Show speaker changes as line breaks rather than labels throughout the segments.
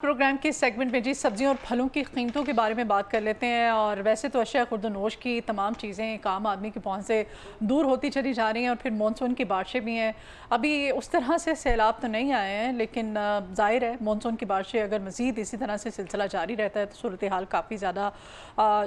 Programme के segment में जी सब्जियों और फलों की कीमतों के बारे में बात कर लेते हैं। और वैसे तो अशिया खुर्दनोश की तमाम चीज़ें एक आम आदमी की पहुंच से दूर होती चली जा रही हैं और फिर मानसून की बारिशें भी हैं। अभी उस तरह से सैलाब तो नहीं आए हैं, लेकिन जाहिर है मानसून की बारिशें अगर मज़ीद इसी तरह से सिलसिला जारी रहता है तो सूरत हाल काफ़ी ज़्यादा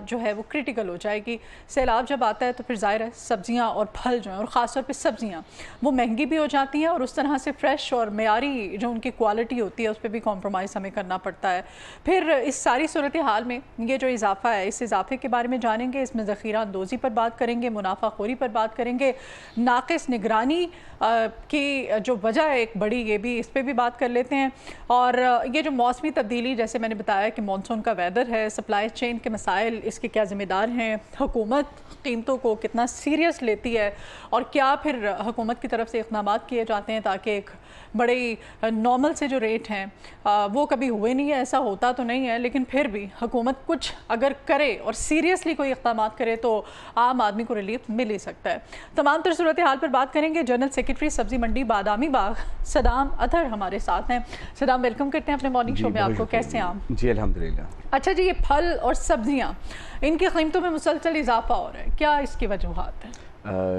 जो है वो क्रिटिकल हो जाएगी। सैलाब जब आता है तो फिर जाहिर है सब्ज़ियाँ और फल जो हैं, और ख़ास तौर पर सब्ज़ियाँ, वो महंगी भी हो जाती हैं और उस तरह से फ्रेश और मेयारी जो उनकी क्वालिटी होती है उस पर भी कॉम्प्रोमाइज़ हमें करना पड़ता है। फिर इस सारी सूरत हाल में ये जो इजाफा है, इस इजाफे के बारे में जानेंगे। इसमें ज़ख़ीरा अंदोज़ी पर बात करेंगे, मुनाफाखोरी पर बात करेंगे, नाक़िस निगरानी की जो वजह है एक बड़ी, ये भी, इस पर भी बात कर लेते हैं। और ये जो मौसमी तब्दीली, जैसे मैंने बताया कि मानसून का वेदर है, सप्लाई चेन के मसाइल, इसके क्या ज़िम्मेदार हैं, हुकूमत कीमतों को कितना सीरियस लेती है और क्या फिर हुकूमत की तरफ से इक़दाम किए जाते हैं ताकि एक बड़े नॉर्मल से जो रेट हैं वो कभी हुए नहीं है। ऐसा होता तो नहीं है, लेकिन फिर भी हुकूमत कुछ अगर करे और सीरियसली कोई इक़दाम करे तो आम आदमी को रिलीफ मिल ही सकता है। तमाम तर सूरत हाल पर बात करेंगे। जनरल सेक्रेटरी सब्ज़ी मंडी बादामी बाग सदाम अतहर हमारे साथ हैं। सदाम, वेलकम करते हैं अपने मॉर्निंग शो में आपको। कैसे हैं आप?
जी अल्हम्दुलिल्लाह।
अच्छा जी, ये फल और सब्जियाँ, इनकी कीमतों में मुसलसल इजाफा हो रहा है, क्या इसकी वजूहात हैं?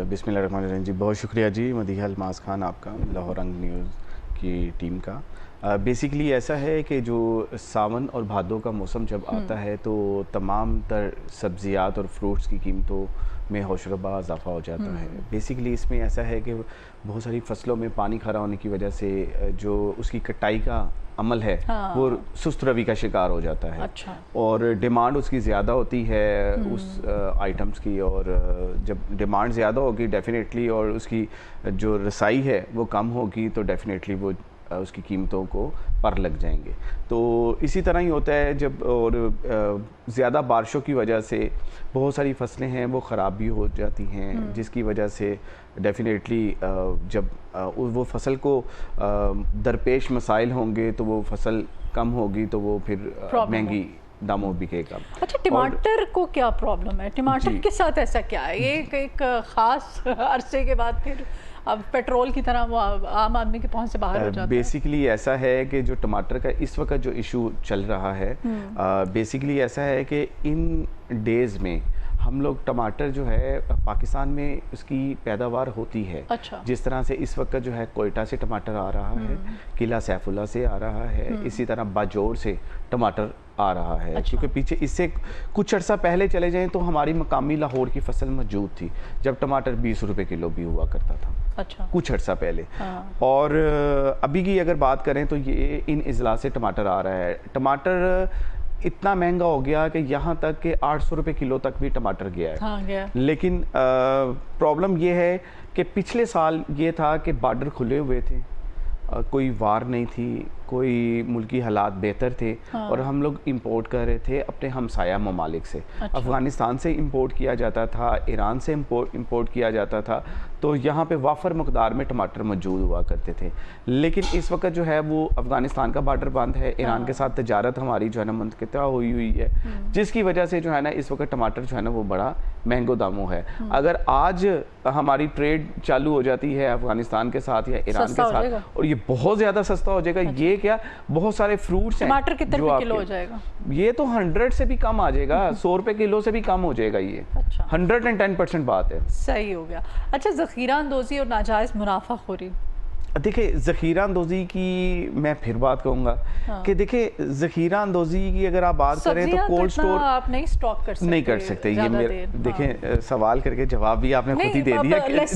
बिस्मिल्लाहिर्रहमानिर्रहीम जी, बहुत शुक्रिया जी मदीहा अल्मास खान आपका, लाहौर रंग न्यूज़ की टीम का। बेसिकली ऐसा है कि जो सावन और भादों का मौसम जब आता है तो तमाम तर सब्ज़ियात और फ्रूट्स की कीमतों में होशरबा इजाफा हो जाता है। बेसिकली इसमें ऐसा है कि बहुत सारी फसलों में पानी खरा होने की वजह से जो उसकी कटाई का अमल है वो सुस्त रवि का शिकार हो जाता है।
अच्छा।
और डिमांड उसकी ज़्यादा होती है उस आइटम्स की, और जब डिमांड ज़्यादा होगी डेफिनेटली और उसकी जो रसाई है वो कम होगी तो डेफिनेटली वो उसकी कीमतों को पर लग जाएंगे। तो इसी तरह ही होता है जब और ज़्यादा बारिशों की वजह से बहुत सारी फसलें हैं वो ख़राब भी हो जाती हैं, जिसकी वजह से डेफिनेटली जब वो फसल को दरपेश मसाइल होंगे तो वो फसल कम होगी तो वो फिर महंगी दामों बिकेगा।
अच्छा, टमाटर को क्या प्रॉब्लम है? टमाटर के साथ ऐसा क्या है? ये एक ख़ास अरसे के बाद फिर अब पेट्रोल की तरह वो आम आदमी के पहुंच से बाहर हो जाता है।
बेसिकली ऐसा है कि जो टमाटर का इस वक्त जो इशू चल रहा है, बेसिकली ऐसा है कि इन डेज़ में हम लोग टमाटर जो है पाकिस्तान में उसकी पैदावार होती है।
अच्छा।
जिस तरह से इस वक्त जो है कोयटा से टमाटर आ रहा है, किला सैफुल्ला से आ रहा है, इसी तरह बाजोर से टमाटर आ रहा है।
अच्छा।
क्योंकि पीछे इससे कुछ अर्सा पहले चले जाएं तो हमारी मकामी लाहौर की फसल मौजूद थी जब टमाटर 20 रुपए किलो भी हुआ करता था।
अच्छा।
कुछ अर्सा पहले। और अभी की अगर बात करें तो ये इन इजला से टमाटर आ रहा है। टमाटर इतना महंगा हो गया कि यहाँ तक कि 800 रुपये किलो तक भी टमाटर गया है।
हाँ, गया।
लेकिन प्रॉब्लम ये है कि पिछले साल ये था कि बॉर्डर खुले हुए थे, कोई वार नहीं थी, कोई मुल्की हालात बेहतर थे। और हम लोग इंपोर्ट कर रहे थे अपने हमसाया ममालिक से।
अच्छा।
अफ़गानिस्तान से इंपोर्ट किया जाता था, ईरान से इंपोर्ट किया जाता था, तो यहाँ पे वाफर मकदार में टमाटर मौजूद हुआ करते थे। लेकिन इस वक्त जो है वो अफ़गानिस्तान का बॉर्डर बंद है, ईरान के साथ तजारत हमारी जो है ना मुनक़ता हुई है, जिसकी वजह से जो है ना इस वक्त टमाटर जो है ना वो बड़ा महंगो दामों है। अगर आज हमारी ट्रेड चालू हो जाती है अफ़गानिस्तान के साथ या ईरान के साथ और ये बहुत ज़्यादा सस्ता हो जाएगा। ये क्या, बहुत सारे फ्रूट्स हैं।
टमाटर कितने रुपए किलो हो जाएगा?
ये तो 100 से भी कम आ जाएगा, 100 रुपए किलो से भी कम हो जाएगा ये।
अच्छा।
110% बात है।
सही हो गया। अच्छा, ज़ख़ीरा अंदोज़ी और नाजायज़ मुनाफाखोरी,
देखिए ज़ख़ीरा अंदोज़ी की मैं फिर बात कहूँगा कि देखिए ज़ख़ीरा अंदोज़ी की अगर आप बात करें तो कोल्ड स्टोर
आप नहीं स्टॉक कर सकते,
नहीं कर सकते। ये मेरे देखें सवाल करके जवाब भी आपने खुद ही दे दिया कि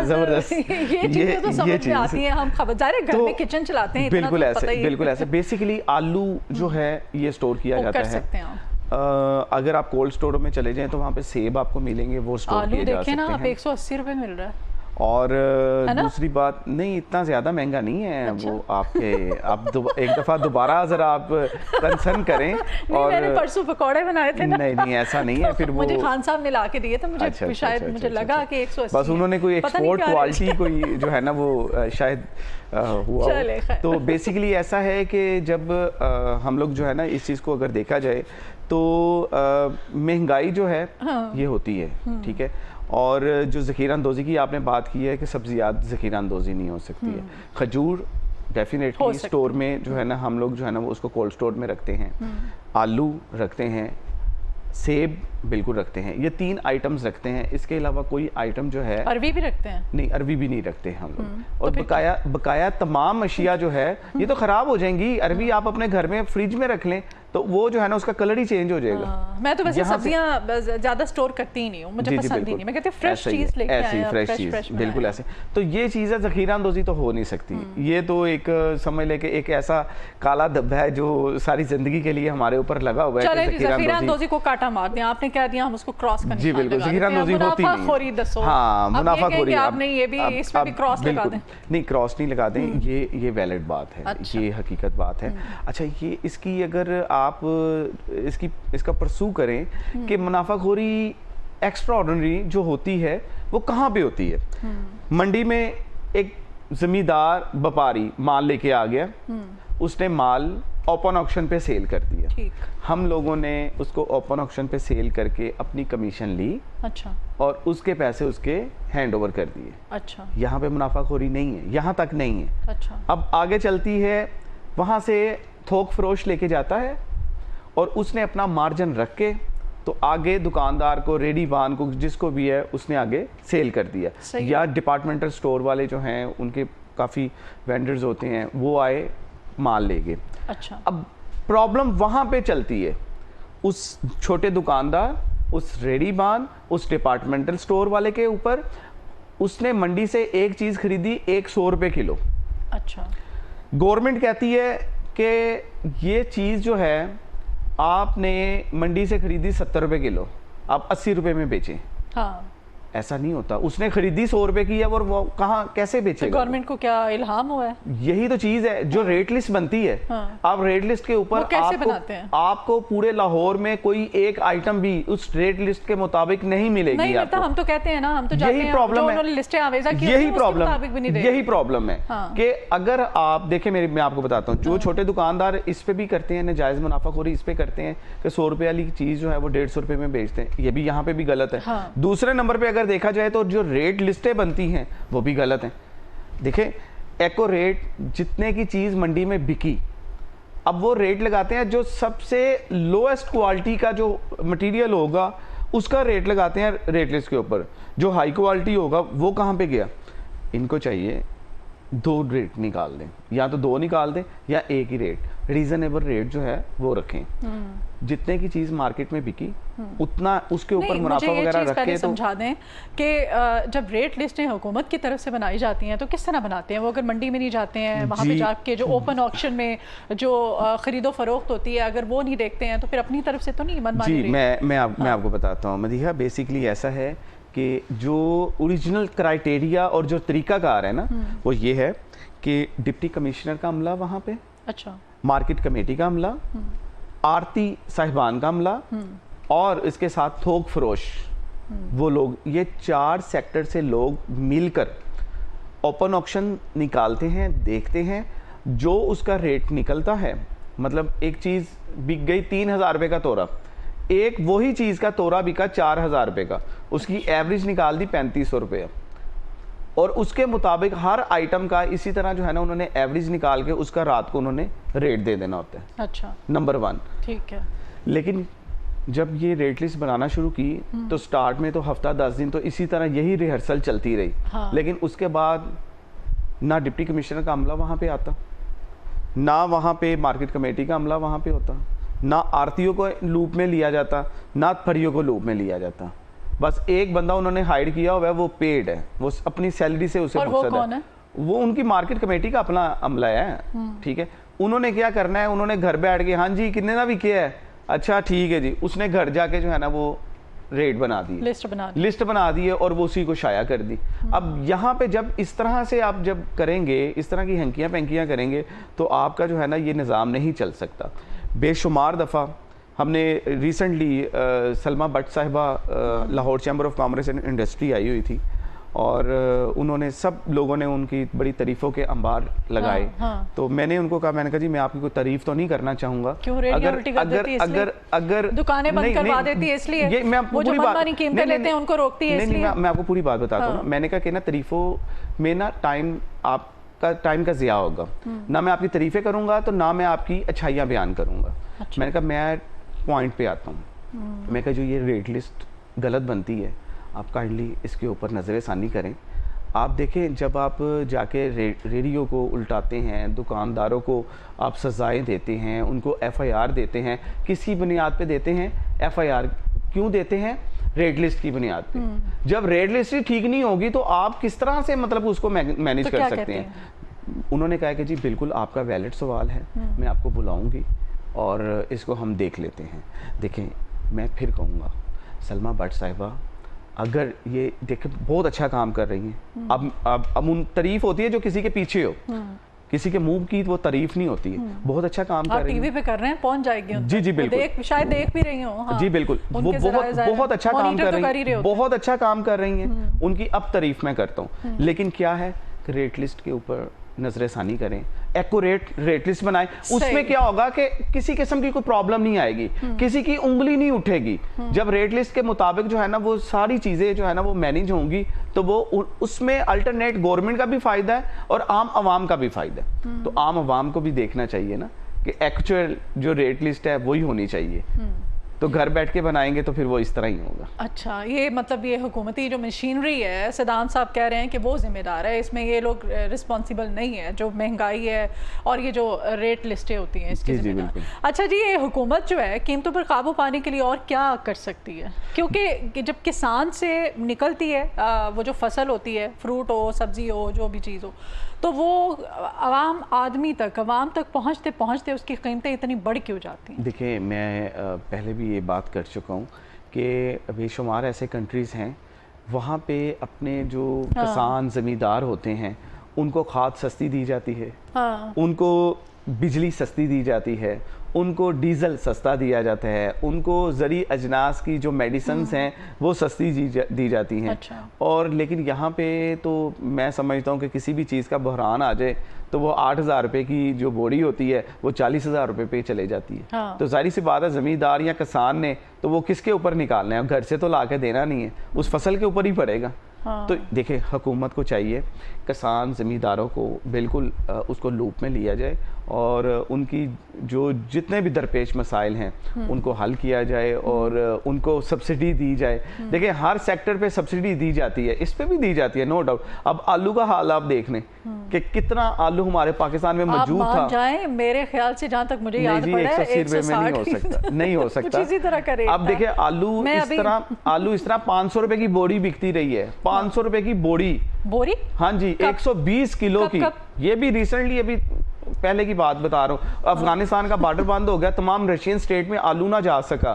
ज़बरदस्त ये चीज़ें तो समझ में आती हैं, हम खबरदार घर में किचन चलाते हैं।
बिल्कुल ऐसे, बिल्कुल ऐसे। बेसिकली आलू जो है ये स्टोर किया जाता है। अगर आप कोल्ड स्टोरों में चले जाएं तो वहाँ पे सेब आपको मिलेंगे, वो स्टोर किए जा सकते हैं।
आलू देखें ना, 180 रुपए मिल रहा है।
और दूसरी बात, नहीं इतना ज़्यादा महंगा नहीं है। अच्छा? वो आपके आप एक दफ़ा दोबारा ज़रा आप कंसर्न करें। और
मैंने परसों पकौड़े बनाए थे ना।
नहीं ऐसा नहीं है। फिर वो
मुझे खान साहब ने ला के दिए थे, मुझे शायद मुझे लगा कि 180,
बस उन्होंने कोई एक्सपोर्ट क्वालिटी कोई जो है ना वो शायद हुआ। तो बेसिकली ऐसा है कि जब हम लोग जो है ना इस चीज़ को अगर देखा जाए तो महंगाई जो है ये होती है, ठीक है। और जो ज़ख़ीरा अंदोज़ी की आपने बात की है कि सब्ज़ियात ज़ख़ीरा अंदोज़ी नहीं हो सकती है। खजूर डेफिनेटली स्टोर में जो है ना हम लोग जो है ना वो उसको कोल्ड स्टोर में रखते हैं, आलू रखते हैं, सेब बिल्कुल रखते हैं, ये 3 आइटम्स रखते हैं। इसके अलावा कोई आइटम जो है,
अरवी भी रखते हैं?
नहीं, अरवी भी नहीं रखते हम लोग। और बकाया तमाम अशिया जो है ये तो खराब हो जाएंगी। अरवी आप अपने घर में फ्रिज में रख लें तो वो जो है ना उसका कलर ही चेंज हो जाएगा।
मैं तो वैसे सब्जियां ज्यादा स्टोर करती ही नहीं हूँ, मुझे पसंद ही नहीं। मैं कहती हूँ फ्रेश चीज लेके आए,
फ्रेश चीज, बिल्कुल ऐसे। तो ये चीज़ है, ज़ख़ीरा अंदोज़ी तो हो नहीं सकती। ये तो एक समझ ले कि एक ऐसा काला धब्बा है जो सारी जिंदगी के लिए हमारे ऊपर लगा हुआ है।
चले ज़ख़ीरा अंदोज़ी को काटा मार दिया आपने, कह दिया हम उसको क्रॉस करने।
जी बिल्कुल, ज़ख़ीरा अंदोज़ी होती नहीं।
मुनाफाखोरी दसो।
हाँ, मुनाफाखोरी।
आपने ये भी इसमें भी क्रॉस लगा दें?
नहीं, क्रॉस नहीं लगा दें, ये वैलिड बात है, ये हकीकत बात है। अच्छा, ये इसकी अगर आप इसका परसू करें कि मुनाफाखोरी एक्स्ट्रा ऑर्डिनरी जो होती है वो कहाँ पे होती है? मंडी में एक जमींदार व्यापारी माल लेके आ गया, उसने माल ओपन ऑक्शन पे सेल कर दिया। हम लोगों ने उसको ओपन ऑक्शन पे सेल करके अपनी कमीशन ली। अच्छा। और उसके पैसे उसके हैंड ओवर कर दिए। अच्छा। यहाँ पे मुनाफाखोरी नहीं है, यहाँ तक नहीं है। अच्छा। अब आगे चलती है, वहाँ से थोक फरोश लेके जाता है और उसने अपना मार्जिन रख के तो आगे दुकानदार को, रेडी वान को, जिसको भी है उसने आगे सेल कर दिया। या डिपार्टमेंटल स्टोर वाले जो हैं उनके काफ़ी वेंडर्स होते हैं, वो आए माल ले गए। अच्छा। अब प्रॉब्लम वहाँ पे चलती है, उस छोटे दुकानदार, उस रेडी वान, उस डिपार्टमेंटल स्टोर वाले के ऊपर। उसने मंडी से एक चीज़ खरीदी 100 रुपये किलो। अच्छा। गवर्नमेंट कहती है कि ये चीज़ जो है आपने मंडी से खरीदी 70 रुपये किलो, आप 80 रुपये में बेचें। हाँ। ऐसा नहीं होता। उसने खरीदी 100 रुपए की है और वो कहाँ कैसे बेचेगा? गवर्नमेंट
को क्या इल्हाम हुआ है?
यही तो चीज है जो रेट लिस्ट बनती है। हाँ। आप रेट लिस्ट के ऊपर आपको पूरे लाहौर में कोई एक आइटम भी उस रेट लिस्ट के मुताबिक नहीं मिलेगी।
नहीं मिलता, हम तो कहते हैं ना, हम तो
यही प्रॉब्लम है, यही प्रॉब्लम है कि अगर आप देखें, मैं आपको बताता हूँ, जो छोटे दुकानदार इस पे भी करते हैं नाजायज मुनाफाखोरी, इस पे करते हैं कि 100 रुपए वाली चीज जो है वो 150 रुपए में बेचते हैं, ये भी यहाँ पे भी गलत है। दूसरे नंबर पे अगर देखा जाए तो जो रेट लिस्टें बनती हैं वो भी गलत हैं। देखें, एको रेट जितने की चीज़ मंडी में बिकी, अब वो रेट लगाते हैं जो सबसे लोएस्ट क्वालिटी का जो मटेरियल होगा उसका रेट लगाते हैं रेट लिस्ट के ऊपर। जो हाई क्वालिटी होगा वो कहाँ पे गया? इनको चाहिए 2 रेट निकाल दें, या तो 2 निकाल दें या एक ही रेट, रीजनेबल रेट जो है वो रखें। जितने की चीज मार्केट में बिकी उतना उसके ऊपर मुनाफा वगैरह रख के।
समझा दें कि जब रेट लिस्टें हुकूमत की तरफ से बनाई जाती हैं तो किस तरह बनाते हैं वो? अगर मंडी में नहीं जाते हैं, वहाँ पे जाके जो ओपन ऑक्शन में जो खरीदो फरोख्त होती है, अगर वो नहीं देखते हैं तो फिर अपनी तरफ से तो नहीं मनमानी?
जी, मैं आपको बताता हूँ मदीहा। बेसिकली ऐसा है कि जो ओरिजिनल क्राइटेरिया और जो तरीकाकार है ना वो ये है कि डिप्टी कमिश्नर का अमला वहाँ पे, अच्छा, मार्केट कमेटी का अमला, आरती साहिबान का अमला और इसके साथ थोक फरोश, वो लोग, ये 4 सेक्टर से लोग मिलकर ओपन ऑक्शन निकालते हैं, देखते हैं। जो उसका रेट निकलता है, मतलब एक चीज़ बिक गई 3000 रुपये का तोरा, एक वही चीज़ का तोरा बिका 4000 रुपये का, उसकी एवरेज निकाल दी 3500 रुपये, और उसके मुताबिक हर आइटम का इसी तरह जो है ना उन्होंने एवरेज निकाल के उसका रात को उन्होंने रेट दे देना होता है। अच्छा, नंबर 1। ठीक है। लेकिन जब ये रेट लिस्ट बनाना शुरू की तो स्टार्ट में तो हफ्ता 10 दिन तो इसी तरह यही रिहर्सल चलती रही। हाँ। लेकिन उसके बाद ना डिप्टी कमिश्नर का अमला वहाँ पे आता, ना वहाँ पे मार्केट कमेटी का अमला वहाँ पे होता, ना आरतीओ को लूप में लिया जाता, ना फरियों को लूप में लिया जाता। बस एक बंदा उन्होंने हायर किया हुआ है, वो पेड है, वो अपनी सैलरी से उसे मकसद है। वो उनकी मार्केट कमेटी का अपना अमला है। ठीक है, उन्होंने क्या करना है, उन्होंने घर बैठ के, हाँ जी कितने ना भी किया है, अच्छा ठीक है जी, उसने घर जाके जो है ना वो रेट बना दी, लिस्ट बना दी है और वो उसी को शाया कर दी। अब यहाँ पे जब इस तरह से आप जब करेंगे, इस तरह की हंकियाँ पेंकियाँ करेंगे तो आपका जो है ना ये निज़ाम नहीं चल सकता। बेशुमार दफ़ा हमने रिसेंटली सलमा भट्ट साहिबा Lahore chamber of commerce and industry I हुई थी और उन्होंने, सब लोगों ने उनकी बड़ी तारीफ़ों के अंबार लगाए। हाँ। तो मैंने उनको कहा, मैंने कहा जी मैं आपकी कोई तारीफ तो नहीं करना चाहूँगा, अगर
दुकानें बंद करवा देती है इसलिए,
ये मैं आपको पूरी बात
लेते हैं उनको रोकती है इसलिए।
मैं आपको पूरी बात बताता हूँ ना। मैंने कहा कि ना तारीफों में ना टाइम आप का टाइम का ज़िया होगा, ना मैं आपकी तारीफ़ें करूँगा तो ना मैं आपकी अच्छाइयाँ बयान करूँगा।
अच्छा।
मैंने कहा मैं पॉइंट पे आता हूँ। मैं कहा जो ये रेट लिस्ट गलत बनती है, आप काइंडली इसके ऊपर नज़र षानी करें। आप देखें, जब आप जाके रेडियो को उल्टाते हैं, दुकानदारों को आप सज़ाएं देते हैं, उनको FIR देते हैं, किसकी बुनियाद पे देते हैं? FIR क्यों देते हैं? रेट लिस्ट की बुनियाद पे। जब रेट लिस्ट ही ठीक नहीं होगी तो आप किस तरह से मतलब उसको मैनेज
तो
कर सकते हैं? उन्होंने कहा कि जी बिल्कुल आपका वैलिड सवाल है, मैं आपको बुलाऊंगी और इसको हम देख लेते हैं। देखें, मैं फिर कहूँगा सलमा भट्ट साहिबा अगर ये देखें बहुत अच्छा काम कर रही हैं। अब उन तारीफ होती है जो किसी के पीछे हो, किसी के मुंह की वो तारीफ नहीं होती है। बहुत अच्छा काम कर रही हैं,
टीवी पे कर रहे हैं, पहुंच जाएगी उन तक।
जी बिल्कुल,
शायद देख भी रही हो। हाँ।
जी बिल्कुल, वो बहुत अच्छा काम कर रही हैं, बहुत अच्छा काम कर रही हैं, उनकी अब तारीफ मैं करता हूँ। लेकिन क्या है कि रेट लिस्ट के ऊपर नजर षानी करें, एक्यूरेट रेट लिस्ट बनाएं। उसमें क्या होगा कि किसी किस्म की कोई प्रॉब्लम नहीं आएगी, किसी की उंगली नहीं उठेगी। जब रेट लिस्ट के मुताबिक जो है ना वो सारी चीजें जो है ना वो मैनेज होंगी तो वो उसमें अल्टरनेट गवर्नमेंट का भी फायदा है और आम आवाम का भी फायदा है। तो आम आवाम को भी देखना चाहिए ना कि एक्चुअल जो रेट लिस्ट है वही होनी चाहिए। तो घर बैठ के बनाएंगे तो फिर वो इस तरह ही होगा।
अच्छा, ये मतलब ये हुकूमती जो मशीनरी है, सदाम साहब कह रहे हैं कि वो जिम्मेदार है इसमें, ये लोग रिस्पॉन्सिबल नहीं है, जो महंगाई है और ये जो रेट लिस्टें होती हैं इसकी जिम्मेदार। अच्छा जी, ये हुकूमत जो है कीमतों पर काबू पाने के लिए और क्या कर सकती है? क्योंकि जब किसान से निकलती है वो जो फसल होती है, फ्रूट हो, सब्जी हो, जो भी चीज़ हो, तो वो आवाम आदमी तक, आवाम तक पहुँचते पहुँचते उसकी कीमतें इतनी बढ़ क्यों जाती हैं?
देखिए, मैं पहले भी ये बात कर चुका हूँ कि बेशुमार ऐसे कंट्रीज़ हैं वहाँ पे अपने जो किसान ज़मींदार होते हैं उनको खाद सस्ती दी जाती है, उनको बिजली सस्ती दी जाती है, उनको डीज़ल सस्ता दिया जाता है, उनको ज़री अजनास की जो मेडिसिन्स हैं वो सस्ती दी जाती हैं।
अच्छा। और
लेकिन यहाँ पे तो मैं समझता हूँ कि किसी भी चीज़ का बहरान आ जाए तो वो 8,000 रुपये की जो बोरी होती है वो 40,000 रुपये पे चले जाती है।
हाँ।
तो जाहिर सी बात है, ज़मींदार या किसान ने तो वो किसके ऊपर निकालना है? घर से तो ला के देना नहीं है, उस फसल के ऊपर ही पड़ेगा।
हाँ।
तो देखिए, हुकूमत को चाहिए किसान ज़मींदारों को बिल्कुल उसको लूप में लिया जाए और उनकी जो जितने भी दरपेश मसाइल हैं उनको हल किया जाए और उनको सब्सिडी दी जाए। देखिए, हर सेक्टर पे सब्सिडी दी जाती है, इस पे भी दी जाती है, नो डाउट। अब आलू का हाल आप देख लें कि कितना आलू हमारे पाकिस्तान में मौजूद था।
जाएं, मेरे ख्याल से जहाँ तक मुझे याद पड़ा है
180 रुपए में नहीं हो सकता, नहीं हो सकता।
इसी तरह का रेट
अब देखिए, आलू इस तरह 500 रुपए की बोरी बिकती रही है, 500 रुपए की बोरी। हाँ जी, 120 किलो की। ये भी रिसेंटली, अभी पहले की बात बता रहा हूँ, अफगानिस्तान का बॉर्डर बंद हो गया, तमाम रशियन स्टेट में आलू ना जा सका,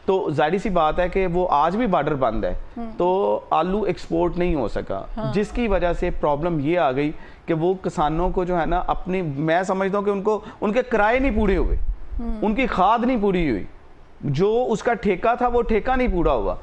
तो जाहिर सी बात है कि वो आज भी बॉर्डर बंद है, तो आलू एक्सपोर्ट नहीं हो सका। जिसकी वजह से प्रॉब्लम ये आ गई कि वो किसानों को जो है ना अपनी, मैं समझता हूँ कि उनको उनके किराए नहीं पूरे हुए, उनकी खाद नहीं पूरी हुई, जो उसका ठेका था वो ठेका नहीं पूरा हुआ।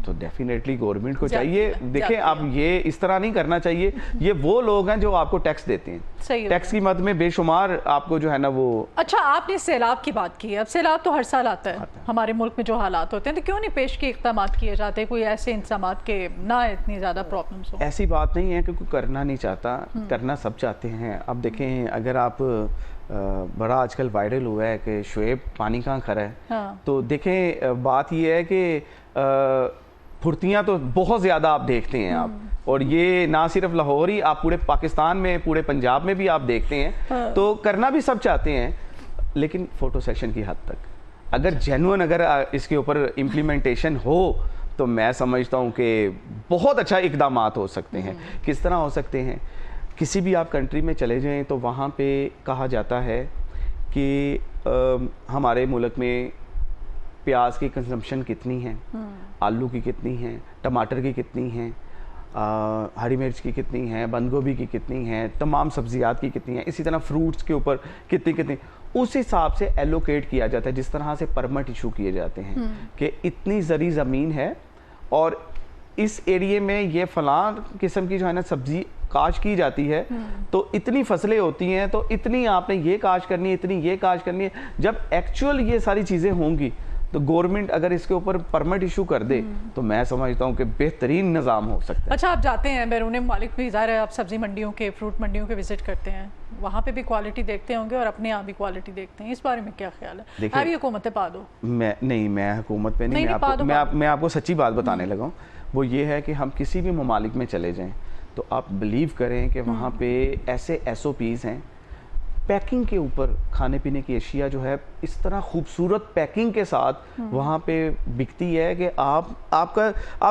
तो डेफिनेटली गवर्नमेंट को चाहिए, देखिए अब ये इस तरह नहीं करना चाहिए। ये वो लोग हैं जो आपको टैक्स देते हैं, टैक्स की मद में बेशुमार आपको जो है ना वो।
अच्छा, आपने सैलाब की बात की है, अब सैलाब तो हर साल आता है हमारे मुल्क में, जो हालात होते हैं, तो क्यों नहीं पेश के इक़दाम किए जाते, कोई ऐसे इंतजाम के ना इतनी ज़्यादा प्रॉब्लम्स हो?
ऐसी बात नहीं है कि कोई करना नहीं चाहता, करना सब चाहते हैं। अब देखें, अगर आप बड़ा आजकल वायरल हुआ है कि शुएब पानी कहाँ खड़ा है,
हाँ।
तो देखें बात ये है कि फुर्तियाँ तो बहुत ज़्यादा आप देखते हैं आप, और ये ना सिर्फ लाहौर ही, आप पूरे पाकिस्तान में, पूरे पंजाब में भी आप देखते हैं।
हाँ।
तो करना भी सब चाहते हैं, लेकिन फ़ोटो सेशन की हद तक। अगर जेन्युइन अगर इसके ऊपर इम्प्लीमेंटेशन हो तो मैं समझता हूँ कि बहुत अच्छा इकदाम हो सकते हैं। किस तरह हो सकते हैं? किसी भी आप कंट्री में चले जाएं तो वहाँ पे कहा जाता है कि हमारे मुल्क में प्याज की कंजम्पशन कितनी है, आलू की कितनी है, टमाटर की कितनी है, हरी मिर्च की कितनी है, बंद गोभी की कितनी है, तमाम सब्जियात की कितनी है, इसी तरह फ्रूट्स के ऊपर कितनी, उस हिसाब से एलोकेट किया जाता है। जिस तरह से परमिट इशू किए जाते हैं कि इतनी ज़री ज़मीन है और इस एरिए में ये फलां किस्म की जो है ना सब्जी काश की जाती है, तो इतनी फसलें होती हैं, तो इतनी आपने ये काश करनी है, इतनी ये काश करनी है। जब एक्चुअल ये सारी चीज़ें होंगी تو گورنمنٹ اگر اس کے اوپر پرمٹ ایشو کر دے تو میں سمجھتا ہوں کہ بہترین نظام ہو سکتا ہے.
اچھا آپ جاتے ہیں بیرون ممالک بھی، ظاہر ہے آپ سبزی منڈیوں کے فروٹ منڈیوں کے وزٹ کرتے ہیں، وہاں پہ بھی کوالٹی دیکھتے ہوں گے اور اپنے یہاں بھی کوالٹی دیکھتے ہیں، اس بارے میں کیا خیال ہے؟ ابھی حکومت پا دو.
میں حکومت پہ نہیں، میں آپ کو سچی بات بتانے لگا ہوں. وہ یہ ہے کہ ہم کسی بھی ممالک میں چلے جائیں تو آپ بلیو کریں کہ وہاں پہ ایسے SOPs ہیں پیکنگ کے اوپر، کھانے پینے کی اشیاء جو ہے اس طرح خوبصورت پیکنگ کے ساتھ وہاں پہ بکتی ہے کہ آپ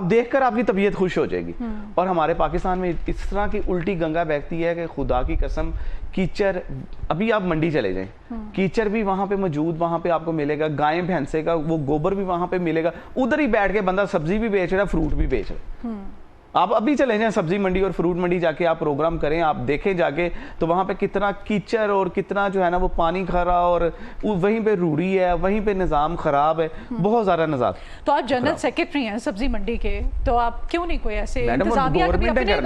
دیکھ کر آپ کی طبیعت خوش ہو جائے گی. اور ہمارے پاکستان میں اس طرح کی الٹی گنگا بہتی ہے کہ خدا کی قسم کیچڑ، ابھی آپ منڈی چلے جائیں کیچڑ بھی وہاں پہ موجود، وہاں پہ آپ کو ملے گا، گائے بھینسے کا وہ گوبر بھی وہاں پہ ملے گا. ادھر ہی بیٹھ کے بندہ سبزی بھی بیچ رہا ہے، فروٹ بھی بیچ رہا ہے. آپ ابھی چلے جائیں سبزی منڈی اور فروٹ منڈی جا کے آپ پروگرام کریں، آپ دیکھیں جا کے تو وہاں پہ کتنا کیچڑ اور کتنا جو ہے نا وہ پانی کھارا، اور وہیں پہ روڑی ہے، وہیں پہ نظام خراب ہے، بہت زیادہ نظام.
تو آپ جنرل سیکرٹری ہیں سبزی منڈی کے، تو آپ کیوں نہیں کوئی ایسے انتظامیہ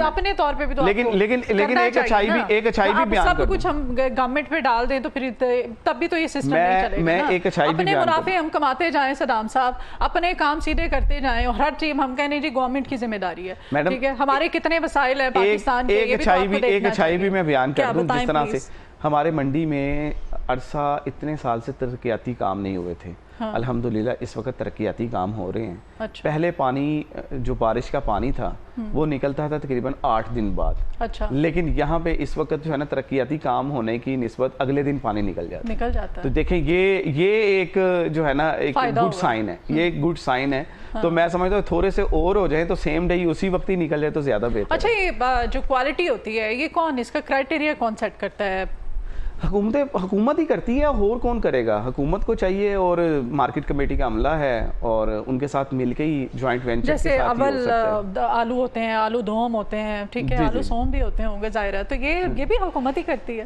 اپنے طور پہ بھی تو
لیکن ایک اچھائی بھی بیان
سب کچھ ہم گورنمنٹ پہ ڈال دیں تو پھر تب بھی تو یہ سسٹم نہیں چلے گا.
میں ایک اچھائی بھی
اپنے منافع ہم کماتے جائیں صدام صاحب، اپنے کام سیدھے کرتے جائیں، اور ہر ٹیم ہم کہنے جی گورنمنٹ کی ذمہ داری ہے. ٹھیک ہے، ہمارے کتنے وسائل ہیں پاکستان کے،
ایک اچھائی بھی میں بیان کر دوں. جس طرح سے ہمارے منڈی میں عرصہ اتنے سال سے ترقیاتی کام نہیں ہوئے تھے، الحمدللہ اس وقت ترقیاتی کام ہو رہے ہیں. پہلے پانی جو بارش کا پانی تھا وہ نکلتا تھا تقریباً 8 دن بعد، لیکن یہاں پہ اس وقت جو ہے نا ترقیاتی کام ہونے کی نسبت اگلے دن پانی نکل جاتا ہے. تو دیکھیں یہ ایک جو ہے نا ایک گڈ سائن ہے، یہ ایک گڈ سائن ہے. تو میں سمجھتا ہوں تھوڑے سے اور ہو جائیں تو سیم ڈے اسی وقت ہی نکل جائے تو زیادہ بہتر.
اچھا یہ جو کوالٹی ہوتی ہے یہ کون، اس کا کرائٹیریا کون سیٹ کرتا ہے؟
حکومت ہی کرتی ہے، اور کون کرے گا؟ حکومت کو چاہیے، اور مارکیٹ کمیٹی کا عملہ ہے، اور ان کے ساتھ مل کے ہی جوائنٹ وینچر کے ساتھ ہی ہو سکتا ہے.
جیسے اول آلو ہوتے ہیں، آلو دوم ہوتے ہیں، ٹھیک ہے، آلو سوم بھی ہوتے ہوں گے، ظاہر ہے، تو یہ بھی حکومت ہی کرتی ہے.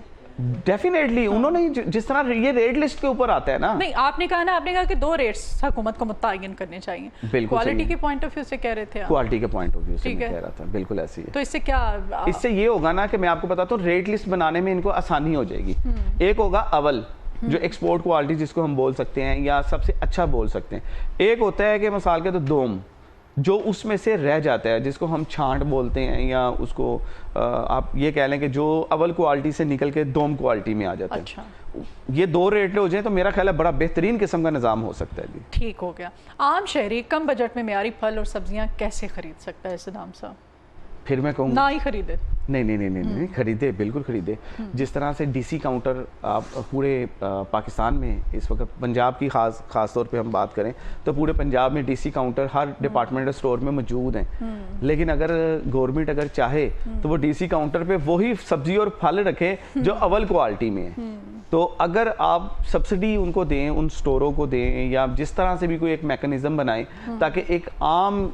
ڈیفینیٹلی انہوں نے جس طرح یہ ریٹ لسٹ کے اوپر آتا ہے نا.
نہیں آپ نے کہا کہ 2 ریٹس حکومت کو متعین کرنے چاہیے. کوالٹی کے پوائنٹ آف ویو سے کہہ رہے تھے آپ؟
کوالٹی کے پوائنٹ آف ویو سے میں کہہ رہا تھا، بالکل ایسی ہے.
تو اس سے کیا،
اس سے یہ ہوگا نا کہ میں آپ کو بتاتا ہوں ریٹ لسٹ بنانے میں ان کو آسانی ہو جائے گی. ایک ہوگا اول جو ایکسپورٹ کوالٹی جس کو ہم بول سکتے ہیں یا سب سے اچھا بول سکتے ہیں. ایک ہوتا ہے کہ مثال کے تو دوم جو اس میں سے رہ جاتا ہے، جس کو ہم چھانٹ بولتے ہیں، یا اس کو آپ یہ کہہ لیں کہ جو اول کوالٹی سے نکل کے دوم کوالٹی میں آ جاتا ہے. یہ 2 ریٹ ہو جائیں تو میرا خیال ہے بڑا بہترین قسم کا نظام ہو سکتا ہے.
ٹھیک ہو گیا. عام شہری کم بجٹ میں معیاری پھل اور سبزیاں کیسے خرید سکتا ہے صدام صاحب؟
پھر میں کہوں
نہ ہی خریدے.
نہیں خریدے، بالکل خریدے. جس طرح سے DC کاؤنٹر آپ پورے پاکستان میں اس وقت، پنجاب کی خاص طور پہ ہم بات کریں تو پورے پنجاب میں DC کاؤنٹر ہر ڈپارٹمنٹل اسٹور میں موجود ہیں. لیکن اگر گورنمنٹ اگر چاہے تو وہ DC کاؤنٹر پہ وہی سبزی اور پھل رکھے جو اول کوالٹی میں ہے. تو اگر آپ سبسڈی ان کو دیں، ان سٹوروں کو دیں، یا جس طرح سے بھی کوئی ایک میکنزم بنائیں تاکہ ایک عام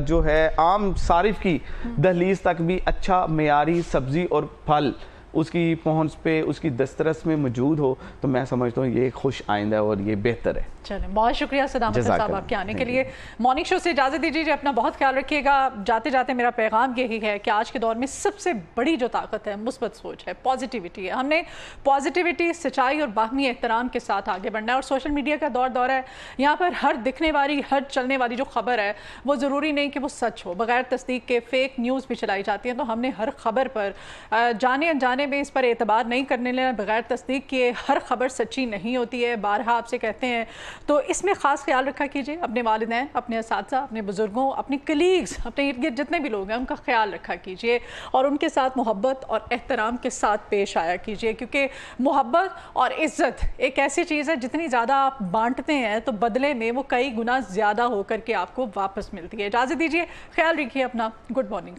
جو ہے عام صارف کی دہلیز تک بھی اچھا معیاری سبزی اور پھل اس کی پہنچ پہ، اس کی دسترس میں موجود ہو، تو میں سمجھتا ہوں یہ خوش آئندہ اور یہ بہتر ہے.
چلیں، بہت شکریہ صدام صاحب آپ کے آنے کے لیے. مارننگ شو سے اجازت دیجیے، اپنا بہت خیال رکھیے گا. جاتے جاتے میرا پیغام یہی ہے کہ آج کے دور میں سب سے بڑی جو طاقت ہے مثبت سوچ ہے، پازیٹیوٹی ہے. ہم نے پازیٹیوٹی، سچائی اور باہمی احترام کے ساتھ آگے بڑھنا ہے. اور سوشل میڈیا کا دور ہے، یہاں پر ہر دکھنے والی، ہر چلنے والی جو خبر ہے وہ ضروری نہیں کہ وہ سچ ہو. بغیر تصدیق کے فیک نیوز بھی چلائی جاتی ہیں. تو ہم نے ہر خبر پر جانے انجانے میں اس پر اعتبار نہیں کرنے لینا. بغیر تصدیق کیے ہر خبر سچی نہیں ہوتی ہے، بارہا آپ سے کہتے ہیں. تو اس میں خاص خیال رکھا کیجیے. اپنے والدین، اپنے اساتذہ، اپنے بزرگوں، اپنی کلیگز، اپنے ارد گرد جتنے بھی لوگ ہیں ان کا خیال رکھا کیجیے، اور ان کے ساتھ محبت اور احترام کے ساتھ پیش آیا کیجیے. کیونکہ محبت اور عزت ایک ایسی چیز ہے جتنی زیادہ آپ بانٹتے ہیں تو بدلے میں وہ کئی گنا زیادہ ہو کر کے آپ کو واپس ملتی ہے. اجازت دیجیے، خیال رکھیے اپنا. Good morning.